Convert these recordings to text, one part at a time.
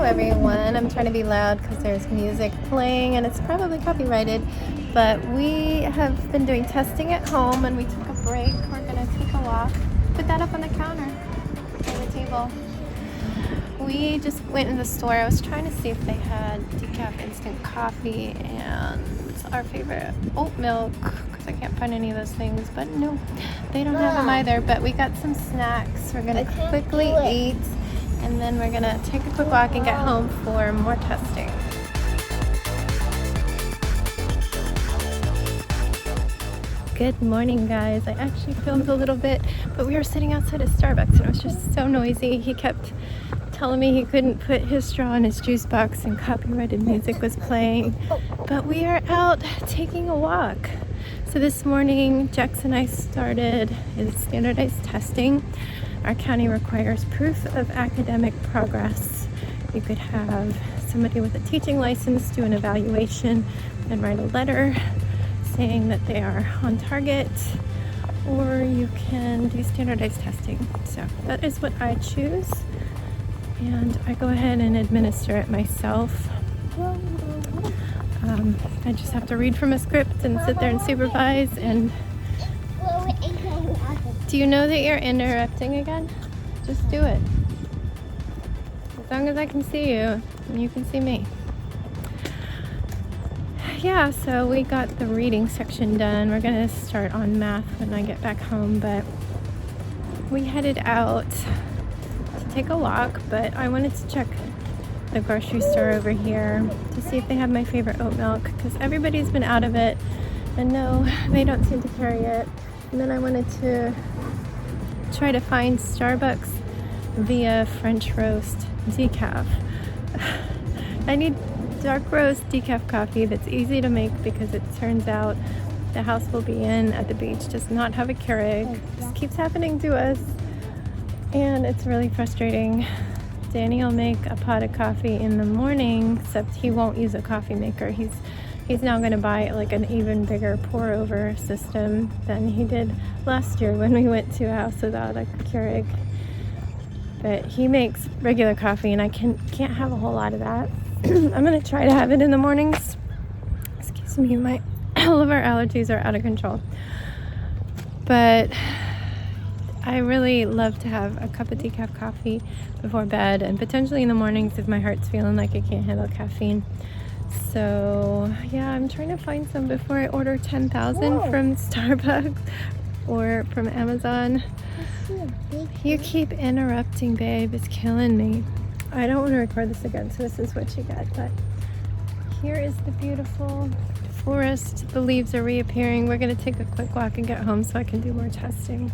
everyone. I'm trying to be loud because there's music playing and it's probably copyrighted, but we have been doing testing at home and we took a break. We're going to take a walk. Put that up on the counter, on the table. We just went in the store. I was trying to see if they had decaf instant coffee and our favorite oat milk because I can't find any of those things, but no, they don't have them either. But we got some snacks. We're going to quickly eat and then we're going to take a quick walk and get home for more testing. Good morning, guys. I actually filmed a little bit, but we were sitting outside of Starbucks and it was just so noisy. He kept telling me he couldn't put his straw in his juice box and copyrighted music was playing. But we are out taking a walk. So this morning, Jax and I started his standardized testing. Our county requires proof of academic progress. You could have somebody with a teaching license do an evaluation and write a letter saying that they are on target, or you can do standardized testing. So that is what I choose, and I go ahead and administer it myself. I just have to read from a script and sit there and supervise. And do you know that you're interrupting again? Just do it. As long as I can see you and you can see me. Yeah, so we got the reading section done. We're going to start on math when I get back home, but we headed out to take a walk, but I wanted to check the grocery store over here to see if they have my favorite oat milk, because everybody's been out of it, and no, they don't seem to carry it. And then I wanted to try to find Starbucks via French roast decaf. I need dark roast decaf coffee that's easy to make, because it turns out the house we'll be in at the beach does not have a Keurig. This keeps happening to us and it's really frustrating. Danny will make a pot of coffee in the morning, except he won't use a coffee maker. He's now going to buy like an even bigger pour over system than he did last year when we went to a house without a Keurig. But he makes regular coffee and I can't have a whole lot of that. I'm going to try to have it in the mornings. Excuse me, all of our allergies are out of control. But I really love to have a cup of decaf coffee before bed, and potentially in the mornings if my heart's feeling like it can't handle caffeine. So yeah, I'm trying to find some before I order 10,000 from Starbucks or from Amazon. You keep interrupting, babe. It's killing me. I don't want to record this again, so this is what you get. But here is the beautiful forest. The leaves are reappearing. We're going to take a quick walk and get home so I can do more testing.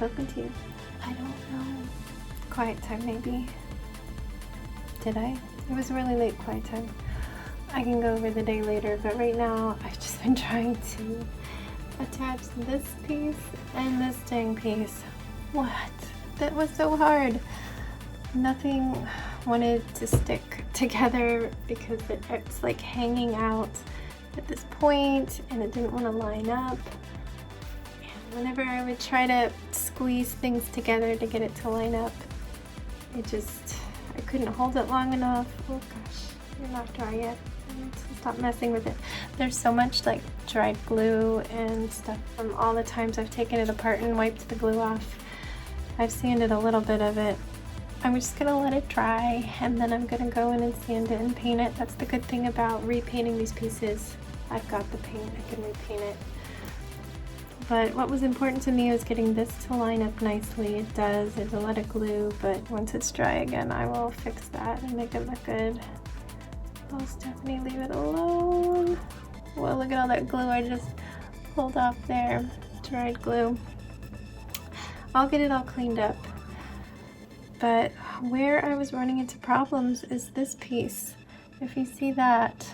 spoken to you. I don't know. Quiet time, maybe. Did I? It was really late quiet time. I can go over the day later, but right now I've just been trying to attach this piece and this dang piece. What? That was so hard. Nothing wanted to stick together because it's like hanging out at this point and it didn't want to line up. And whenever I would try to squeeze things together to get it to line up, I couldn't hold it long enough. Oh gosh, you're not dry yet. I need to stop messing with it. There's so much like dried glue and stuff from all the times I've taken it apart and wiped the glue off. I've sanded a little bit of it. I'm just gonna let it dry and then I'm gonna go in and sand it and paint it. That's the good thing about repainting these pieces. I've got the paint, I can repaint it. But what was important to me was getting this to line up nicely. It does, there's a lot of glue, but once it's dry again, I will fix that and make it look good. Oh, Stephanie, leave it alone. Well, look at all that glue I just pulled off there. Dried glue. I'll get it all cleaned up. But where I was running into problems is this piece. If you see that,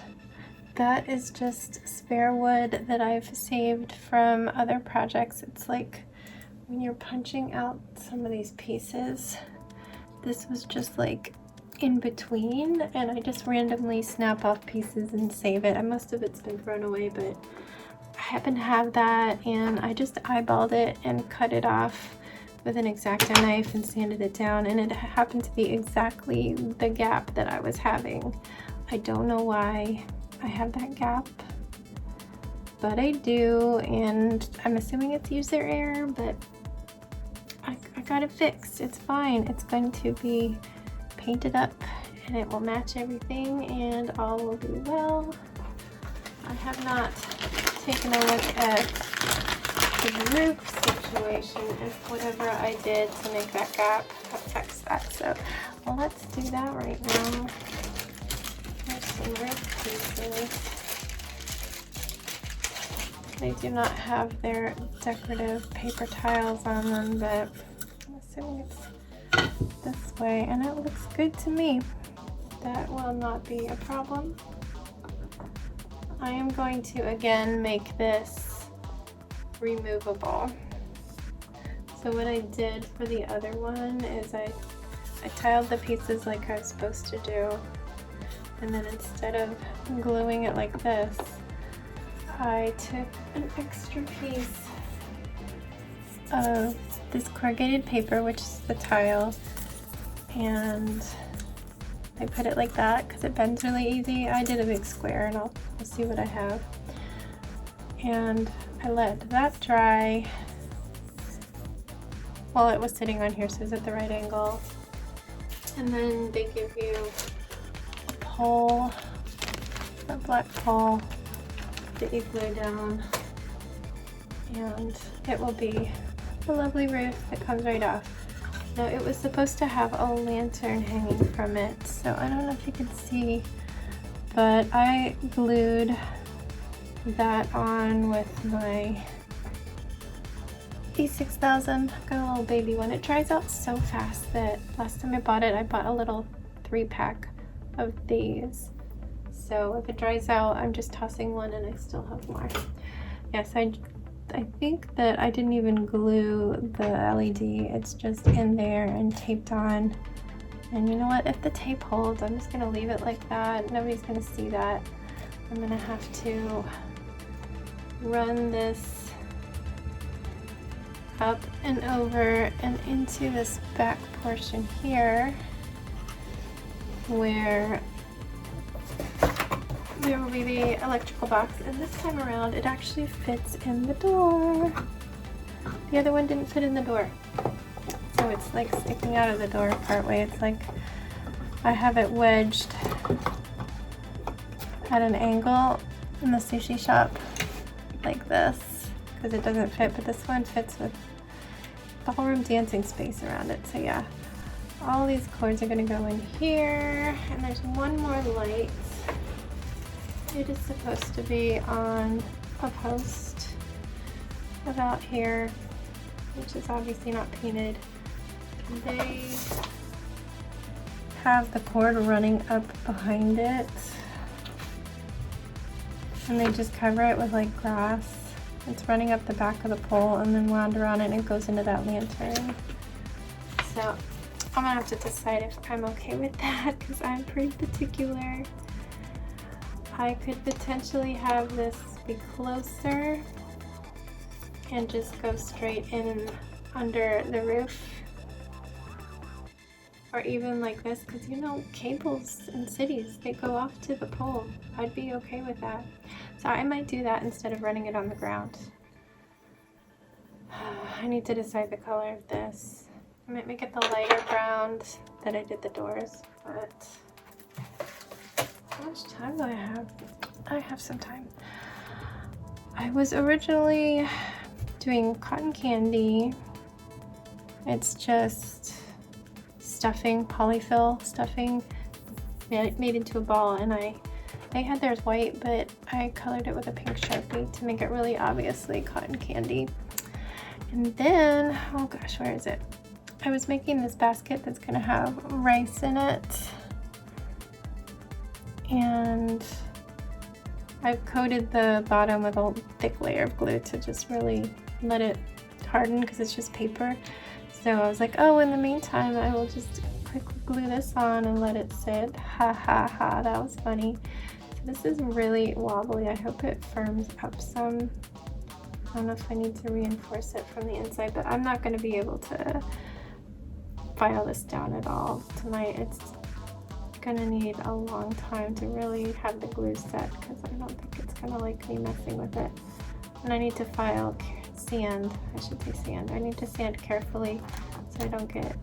that is just spare wood that I've saved from other projects. It's like when you're punching out some of these pieces, this was just like in between, and I just randomly snap off pieces and save it. Most of it's been thrown away, but I happen to have that, and I just eyeballed it and cut it off with an X-Acto knife and sanded it down, and it happened to be exactly the gap that I was having. I don't know why I have that gap, but I do, and I'm assuming it's user error, but I got it fixed. It's fine. It's going to be painted up and it will match everything and all will be well. I have not taken a look at the roof situation, if whatever I did to make that gap affects that. So let's do that right now. There's some roof pieces. They do not have their decorative paper tiles on them, but I'm assuming it's this way, and it looks good to me. That will not be a problem. I am going to again make this removable. So what I did for the other one is I tiled the pieces like I was supposed to do, and then instead of gluing it like this, I took an extra piece of this corrugated paper, which is the tile, and I put it like that because it bends really easy. I did a big square, and I'll see what I have. And I let that dry while it was sitting on here, so it's at the right angle. And then they give you a pole, a black pole that you glue down, and it will be a lovely roof that comes right off. Now it was supposed to have a lantern hanging from it, so I don't know if you can see, but I glued that on with my E6000. Got a little baby one. It dries out so fast that last time I bought it, I bought a little 3-pack of these. So if it dries out, I'm just tossing one and I still have more. Yes, I think that I didn't even glue the LED. It's just in there and taped on. And you know what? If the tape holds, I'm just gonna leave it like that. Nobody's gonna see that. I'm gonna have to run this up and over and into this back portion here, where there will be the electrical box, and this time around it actually fits in the door. The other one didn't fit in the door, so it's like sticking out of the door part way. It's like I have it wedged at an angle in the sushi shop like this because it doesn't fit, but this one fits with ballroom dancing space around it. So yeah, all these cords are going to go in here, and there's one more light. It is supposed to be on a post about here, which is obviously not painted. They have the cord running up behind it, and they just cover it with like grass. It's running up the back of the pole and then wound around it and it goes into that lantern. So I'm gonna have to decide if I'm okay with that because I'm pretty particular. I could potentially have this be closer and just go straight in under the roof, or even like this, because you know cables in cities, they go off to the pole. I'd be okay with that. So I might do that instead of running it on the ground. I need to decide the color of this. I might make it the lighter brown that I did the doors, but how much time do I have? I have some time. I was originally doing cotton candy. It's just stuffing, polyfill stuffing made into a ball, and they had theirs white, but I colored it with a pink Sharpie to make it really obviously cotton candy. And then, oh gosh, where is it? I was making this basket that's gonna have rice in it, and I've coated the bottom with a thick layer of glue to just really let it harden because it's just paper. So I was like, oh, in the meantime, I will just quickly glue this on and let it sit. Ha ha ha, that was funny. So this is really wobbly. I hope it firms up some. I don't know if I need to reinforce it from the inside, but I'm not going to be able to file this down at all tonight. It's going to need a long time to really have the glue set because I don't think it's going to like me messing with it. And I need to sand, I should say sand. I need to sand carefully so I don't get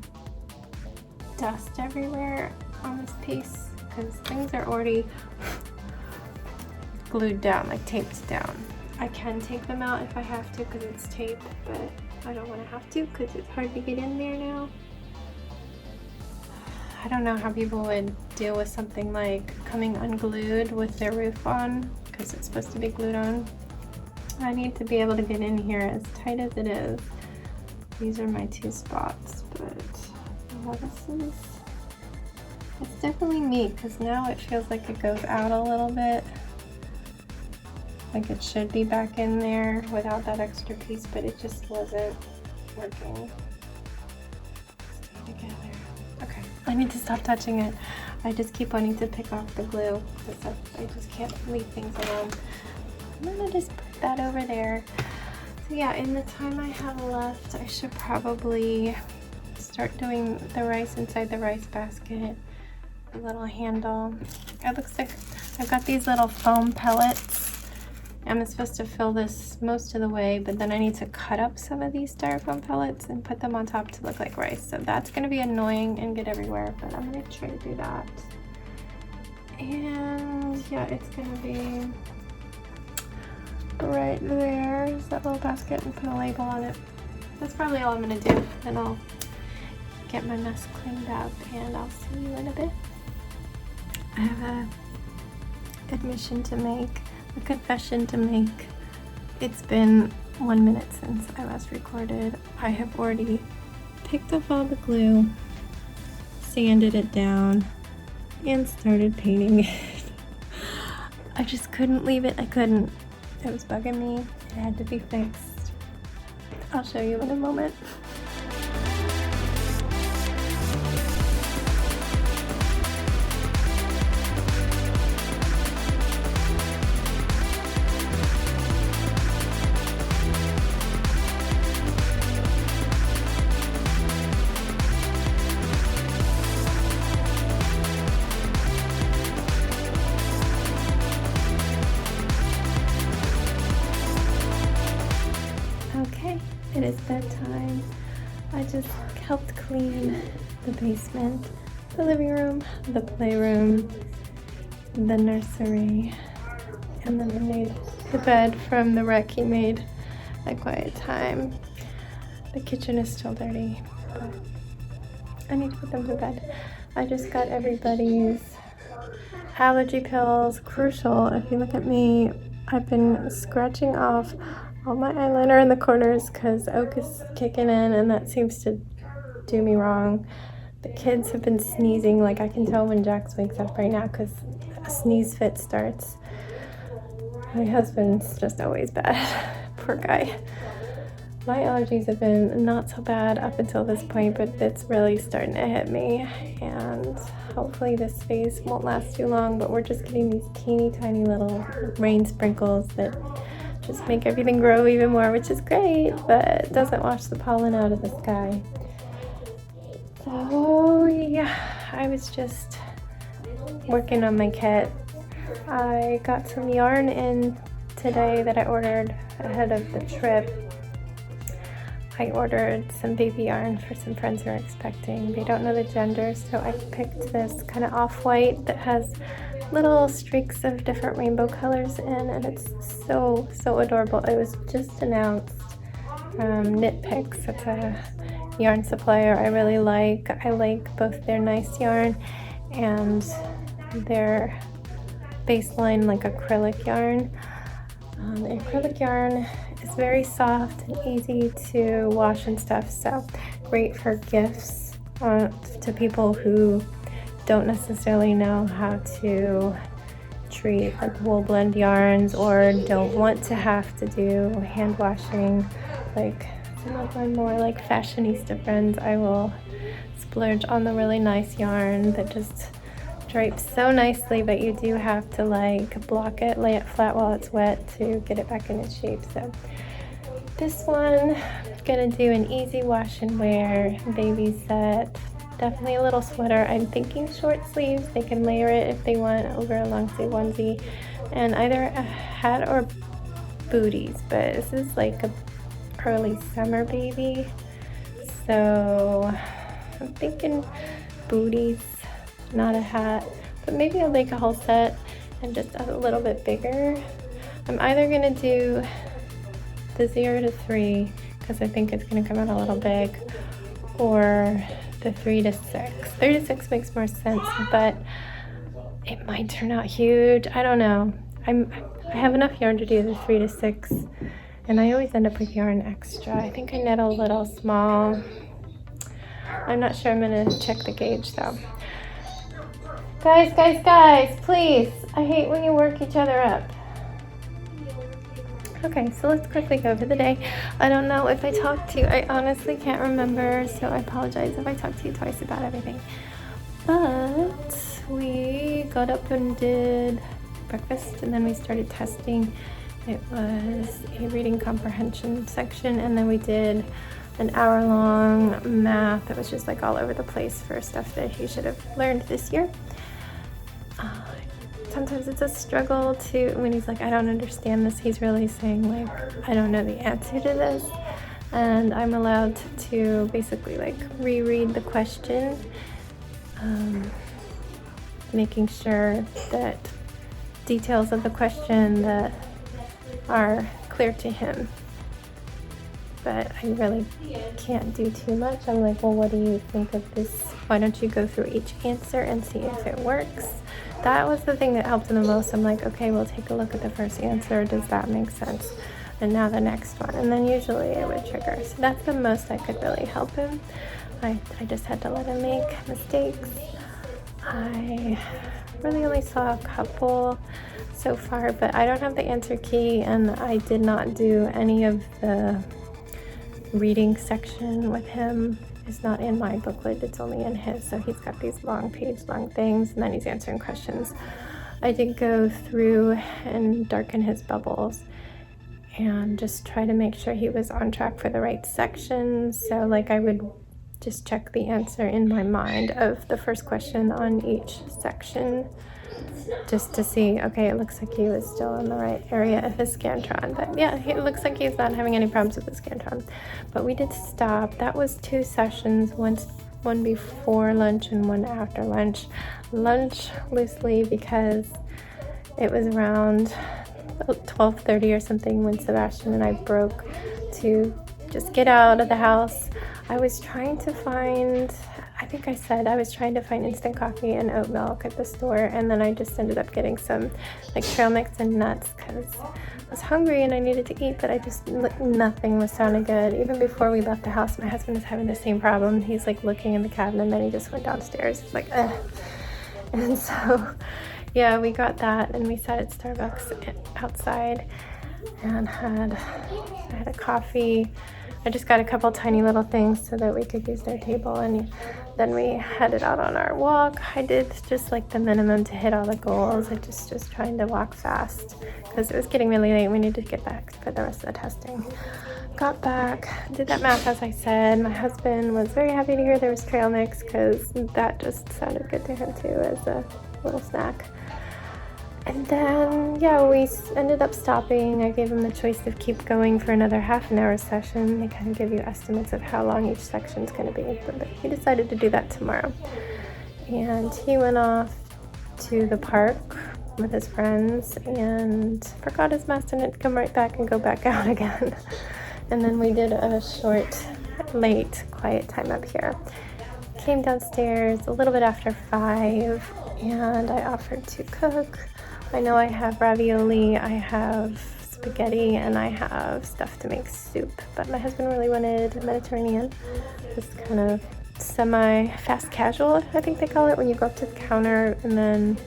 dust everywhere on this piece because things are already glued down, like taped down. I can take them out if I have to because it's tape, but I don't want to have to because it's hard to get in there now. I don't know how people would deal with something like coming unglued with their roof on because it's supposed to be glued on. I need to be able to get in here as tight as it is. These are my two spots, but it's definitely neat because now it feels like it goes out a little bit. Like it should be back in there without that extra piece, but it just wasn't working. Stay together. Okay, I need to stop touching it. I just keep wanting to pick off the glue because I just can't leave things alone. I'm gonna just put that over there. So yeah, in the time I have left, I should probably start doing the rice inside the rice basket. A little handle. It looks like I've got these little foam pellets. I'm supposed to fill this most of the way, but then I need to cut up some of these styrofoam pellets and put them on top to look like rice. So that's going to be annoying and get everywhere, but I'm going to try to do that. And yeah, it's going to be right there. Is that little basket, and put a label on it. That's probably all I'm going to do. Then I'll get my mess cleaned up and I'll see you in a bit. I have a admission to make. A confession to make. It's been 1 minute since I last recorded. I have already picked up all the glue, sanded it down, and started painting it. I just couldn't leave it. I couldn't. It was bugging me. It had to be fixed. I'll show you in a moment. It is bedtime. I just helped clean the basement, the living room, the playroom, the nursery, and then I made the bed from the wreck he made at quiet time. The kitchen is still dirty, but I need to put them to bed. I just got everybody's allergy pills. Crucial. If you look at me, I've been scratching off all my eyeliner in the corners because Oak is kicking in and that seems to do me wrong. The kids have been sneezing, like I can tell when Jax wakes up right now because a sneeze fit starts. My husband's just always bad. Poor guy. My allergies have been not so bad up until this point, but it's really starting to hit me, and hopefully this phase won't last too long, but we're just getting these teeny tiny little rain sprinkles that just make everything grow even more, which is great, but it doesn't wash the pollen out of the sky. So yeah, I was just working on my kit. I got some yarn in today that I ordered ahead of the trip. I ordered some baby yarn for some friends who are expecting. They don't know the gender, so I picked this kind of off-white that has little streaks of different rainbow colors in, and it's so adorable. It was just announced. Knit Picks, it's a yarn supplier I really like. I like both their nice yarn and their baseline like acrylic yarn. The acrylic yarn is very soft and easy to wash and stuff, so great for gifts to people who don't necessarily know how to treat like wool blend yarns or don't want to have to do hand washing. Like some of my more like fashionista friends, I will splurge on the really nice yarn that just drapes so nicely, but you do have to like block it, lay it flat while it's wet to get it back in its shape. So this one, I'm gonna do an easy wash and wear baby set. Definitely a little sweater. I'm thinking short sleeves. They can layer it if they want over a long sleeve onesie, and either a hat or booties, but this is like a early summer baby, so I'm thinking booties, not a hat, but maybe I'll make a whole set and just a little bit bigger. I'm either gonna do the 0 to 3 because I think it's gonna come out a little big, or the 3 to 6. 3 to 6 makes more sense, but it might turn out huge. I don't know. I have enough yarn to do the 3 to 6, and I always end up with yarn extra. I think I knit a little small. I'm not sure. I'm gonna check the gauge though. Guys, please. I hate when you work each other up. Okay, so let's quickly go over the day. I don't know if I talked to you. I honestly can't remember, so I apologize if I talked to you twice about everything. But we got up and did breakfast, and then we started testing. It was a reading comprehension section, and then we did an hour-long math that was just like all over the place for stuff that he should have learned this year. Sometimes it's a struggle to, when he's like, I don't understand this, he's really saying like, I don't know the answer to this. And I'm allowed to basically like reread the question, making sure that details of the question that are clear to him. But I really can't do too much. I'm like, well, what do you think of this? Why don't you go through each answer and see if it works? That was the thing that helped him the most. I'm like, okay, we'll take a look at the first answer. Does that make sense? And now the next one. And then usually it would trigger. So that's the most that could really help him. I just had to let him make mistakes. I really only saw a couple so far, but I don't have the answer key, and I did not do any of the reading section with him. It's not in my booklet, it's only in his, so he's got these long things, and then he's answering questions. I did go through and darken his bubbles and just try to make sure he was on track for the right sections. So like I would just check the answer in my mind of the first question on each section, just to see, okay, it looks like he was still in the right area of his Scantron. But yeah, it looks like he's not having any problems with the Scantron. But we did stop. That was 2 sessions, one before lunch and one after lunch. Lunch loosely because it was around 12:30 or something when Sebastian and I broke to just get out of the house. I was trying to find I think I said I was trying to find instant coffee and oat milk at the store, and then I just ended up getting some like trail mix and nuts because I was hungry and I needed to eat, but nothing was sounding good. Even before we left the house, my husband is having the same problem. He's like looking in the cabinet, and then he just went downstairs. He's like, ugh. And so, yeah, we got that, and we sat at Starbucks outside and I had a coffee. I just got a couple tiny little things so that we could use their table, and then we headed out on our walk. I did just like the minimum to hit all the goals. I just trying to walk fast because it was getting really late. We needed to get back for the rest of the testing. Got back, did that math as I said. My husband was very happy to hear there was trail mix because that just sounded good to him too as a little snack. And then, yeah, we ended up stopping. I gave him the choice of keep going for another half an hour session. They kind of give you estimates of how long each section is going to be. But he decided to do that tomorrow. And he went off to the park with his friends and forgot his mask and had to come right back and go back out again. And then we did a short, late, quiet time up here. Came downstairs a little bit after 5, and I offered to cook. I know I have ravioli, I have spaghetti, and I have stuff to make soup, but my husband really wanted Mediterranean. Just kind of semi-fast casual, I think they call it, when you go up to the counter and then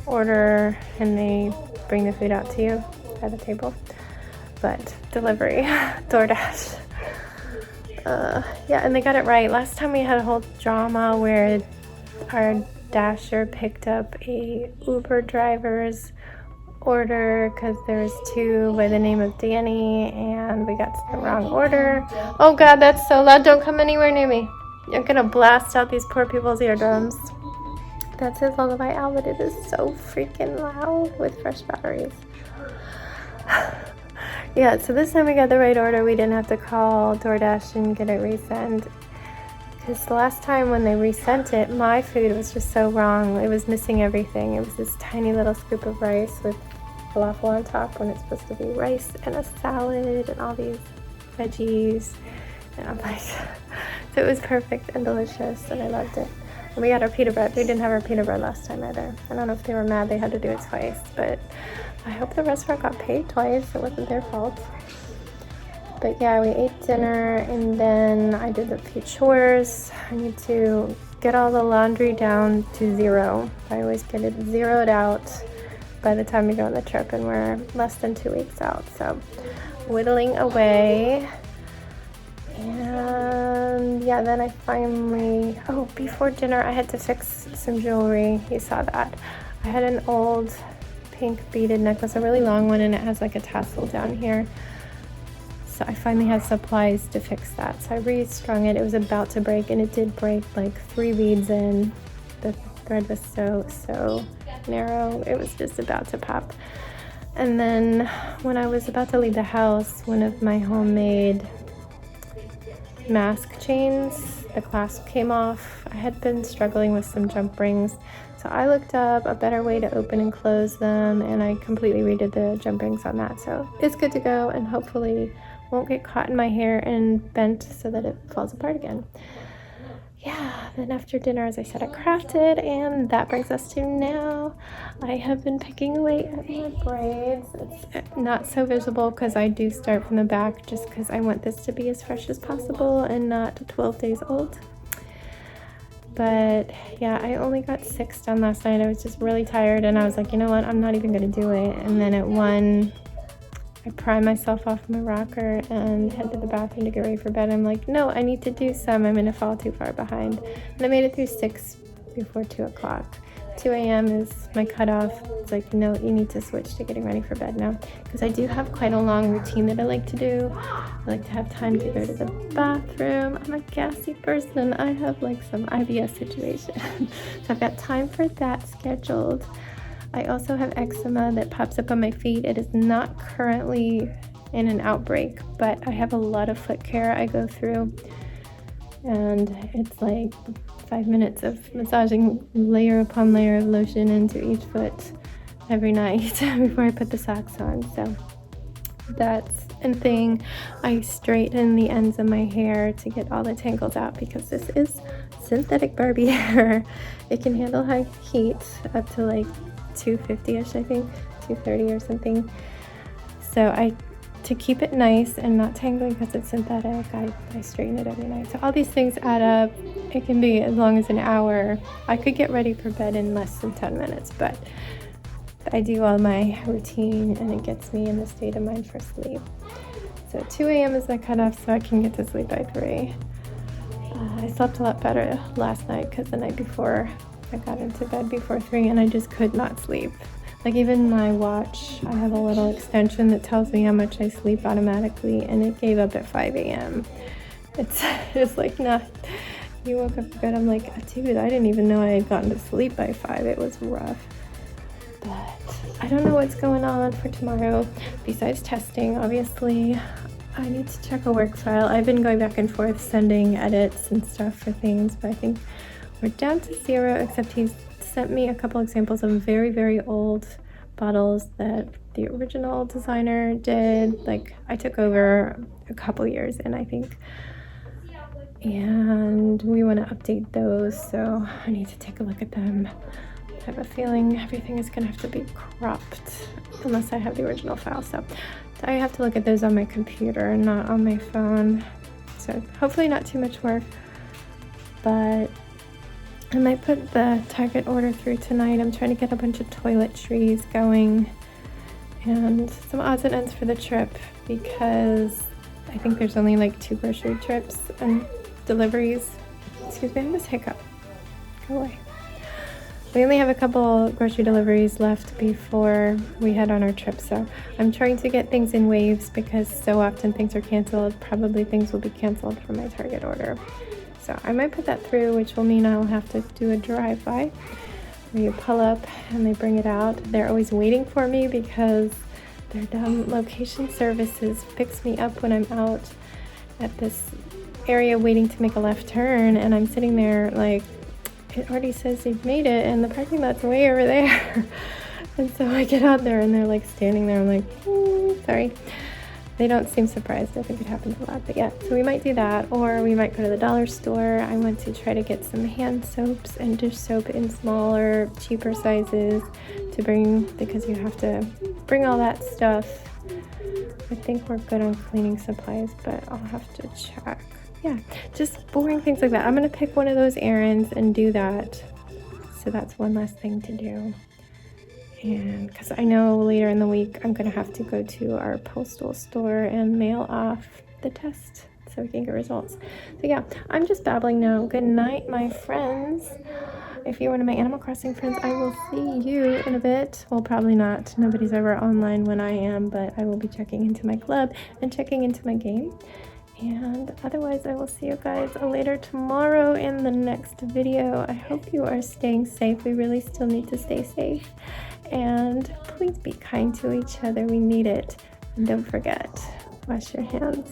order and they bring the food out to you at the table. But delivery, DoorDash. Yeah, and they got it right. Last time we had a whole drama where our Dasher picked up a Uber driver's order because there was 2 by the name of Danny, and we got the wrong order. Oh God, that's so loud. Don't come anywhere near me. I'm gonna blast out these poor people's eardrums. That's his lullaby owl, but it is so freaking loud with fresh batteries. Yeah, so this time we got the right order. We didn't have to call DoorDash and get it resent. Because the last time when they resent it, my food was just so wrong. It was missing everything. It was this tiny little scoop of rice with falafel on top when it's supposed to be rice and a salad and all these veggies. And I'm like, so it was perfect and delicious, and I loved it. And we got our pita bread. They didn't have our pita bread last time either. I don't know if they were mad they had to do it twice, but I hope the restaurant got paid twice. It wasn't their fault. But yeah, we ate dinner, and then I did a few chores. I need to get all the laundry down to 0. I always get it zeroed out by the time we go on the trip, and we're less than 2 weeks out. So whittling away. And yeah, then I finally, before dinner I had to fix some jewelry. You saw that. I had an old pink beaded necklace, a really long one, and it has like a tassel down here. So I finally had supplies to fix that. So I restrung it. It was about to break, and it did break like 3 beads in. The thread was so narrow. It was just about to pop. And then when I was about to leave the house, one of my homemade mask chains, the clasp came off. I had been struggling with some jump rings, so I looked up a better way to open and close them, and I completely redid the jump rings on that. So it's good to go, and hopefully won't get caught in my hair and bent so that it falls apart again. Yeah, then after dinner, as I said, I crafted, and that brings us to now. I have been picking away at my braids. It's not so visible because I do start from the back just because I want this to be as fresh as possible and not 12 days old. But yeah, I only got 6 done last night. I was just really tired, and I was like, you know what, I'm not even going to do it. And then at 1, I pry myself off my rocker and head to the bathroom to get ready for bed. I'm like, no, I need to do some. I'm going to fall too far behind. And I made it through 6 before 2 o'clock. 2 a.m. is my cutoff. It's like, no, you need to switch to getting ready for bed now. Because I do have quite a long routine that I like to do. I like to have time to go to the bathroom. I'm a gassy person. I have like some IBS situation. So I've got time for that scheduled. I also have eczema that pops up on my feet. It is not currently in an outbreak, but I have a lot of foot care I go through, and it's like 5 minutes of massaging layer upon layer of lotion into each foot every night before I put the socks on. So that's and thing. I straighten the ends of my hair to get all the tangles out because this is synthetic Barbie hair. It can handle high heat up to like 250-ish, I think, 230 or something. So to keep it nice and not tangling because it's synthetic, I straighten it every night. So all these things add up. It can be as long as an hour. I could get ready for bed in less than 10 minutes, but I do all my routine and it gets me in the state of mind for sleep. So 2 a.m. is my cutoff so I can get to sleep by 3. I slept a lot better last night because the night before I got into bed before 3 and I just could not sleep. Like even my watch, I have a little extension that tells me how much I sleep automatically, and it gave up at 5 a.m. It's just like, nah. You woke up good. I'm like, dude, I didn't even know I had gotten to sleep by 5. It was rough. But I don't know what's going on for tomorrow besides testing. Obviously, I need to check a work file. I've been going back and forth sending edits and stuff for things, but I think we're down to 0, except he's sent me a couple examples of very, very old bottles that the original designer did. Like I took over a couple years in, I think, and we want to update those, so I need to take a look at them. I have a feeling everything is gonna have to be cropped unless I have the original file, so I have to look at those on my computer and not on my phone. So hopefully not too much work, but I might put the Target order through tonight. I'm trying to get a bunch of toiletries going and some odds and ends for the trip because I think there's only like 2 grocery trips and deliveries. Excuse me, I just hiccup. Go away. We only have a couple grocery deliveries left before we head on our trip, so I'm trying to get things in waves because so often things are canceled. Probably things will be canceled for my Target order. So I might put that through, which will mean I'll have to do a drive-by where you pull up and they bring it out. They're always waiting for me because their dumb location services picks me up when I'm out at this area waiting to make a left turn, and I'm sitting there like, it already says you've made it and the parking lot's way over there. And so I get out there and they're like standing there. I'm like, sorry. They don't seem surprised. I think it happens a lot, but yeah. So we might do that, or we might go to the dollar store. I want to try to get some hand soaps and dish soap in smaller, cheaper sizes to bring, because you have to bring all that stuff. I think we're good on cleaning supplies, but I'll have to check. Yeah, just boring things like that. I'm gonna pick one of those errands and do that. So that's one last thing to do. And because I know later in the week I'm gonna have to go to our postal store and mail off the test so we can get results. So yeah, I'm just babbling now. Good night, my friends. If you're one of my Animal Crossing friends, I will see you in a bit. Well, probably not. Nobody's ever online when I am, but I will be checking into my club and checking into my game. And otherwise, I will see you guys later tomorrow in the next video. I hope you are staying safe. We really still need to stay safe. And please be kind to each other. We need it. And don't forget, wash your hands.